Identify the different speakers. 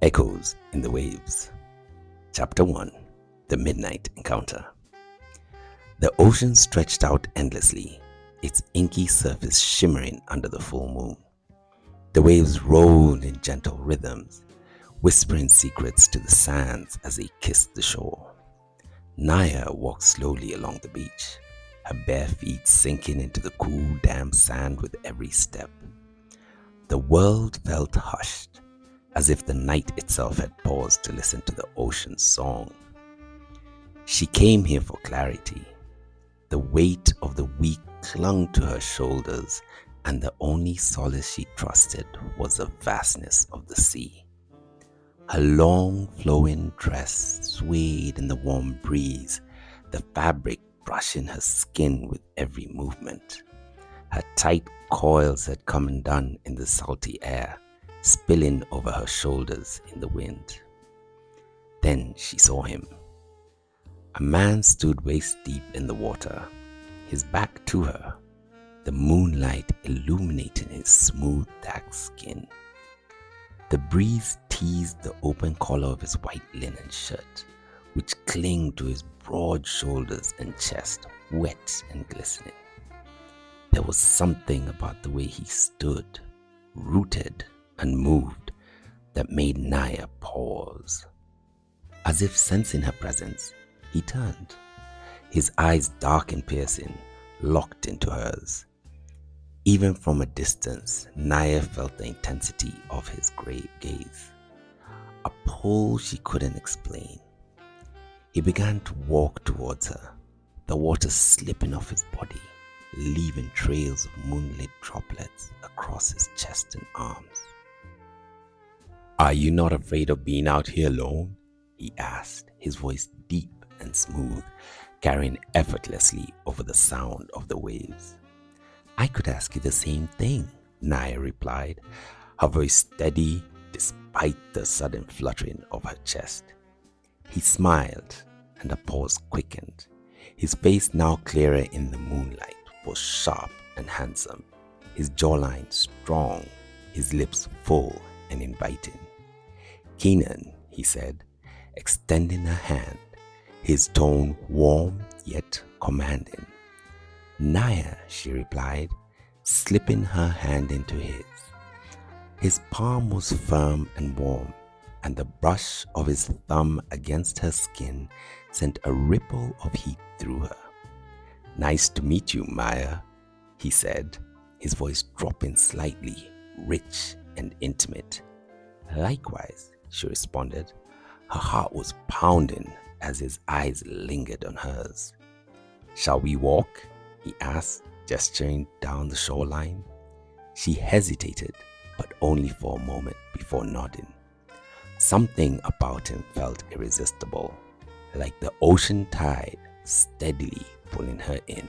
Speaker 1: Echoes in the Waves. Chapter 1. The Midnight Encounter. The ocean stretched out endlessly, its inky surface shimmering under the full moon. The waves rolled in gentle rhythms, whispering secrets to the sands as they kissed the shore. Nyah walked slowly along the beach, her bare feet sinking into the cool, damp sand with every step. The world felt hushed, as if the night itself had paused to listen to the ocean's song. She came here for clarity. The weight of the week clung to her shoulders, and the only solace she trusted was the vastness of the sea. Her long, flowing dress swayed in the warm breeze, the fabric brushing her skin with every movement. Her tight coils had come undone in the salty air, spilling over her shoulders in the wind. Then she saw him. A man stood waist deep in the water, his back to her, the moonlight illuminating his smooth, dark skin. The breeze teased the open collar of his white linen shirt, which clung to his broad shoulders and chest, wet and glistening. There was something about the way he stood, rooted, unmoved, that made Nyah pause. As if sensing her presence, he turned, his eyes dark and piercing, locked into hers. Even from a distance, Nyah felt the intensity of his great gaze, a pull she couldn't explain. He began to walk towards her, the water slipping off his body, leaving trails of moonlit droplets across his chest and arms. "Are you not afraid of being out here alone?" he asked, his voice deep and smooth, carrying effortlessly over the sound of the waves. "I could ask you the same thing," Nyah replied, her voice steady despite the sudden fluttering of her chest. He smiled, and a pause quickened. His face, now clearer in the moonlight, was sharp and handsome, his jawline strong, his lips full and inviting. "Keenan," he said, extending a hand, his tone warm yet commanding. "Nyah," she replied, slipping her hand into his. His palm was firm and warm, and the brush of his thumb against her skin sent a ripple of heat through her. "Nice to meet you, Maya," he said, his voice dropping slightly, rich and intimate. "Likewise," she responded. Her heart was pounding as his eyes lingered on hers. "Shall we walk?" he asked, gesturing down the shoreline. She hesitated, but only for a moment before nodding. Something about him felt irresistible, like the ocean tide steadily pulling her in.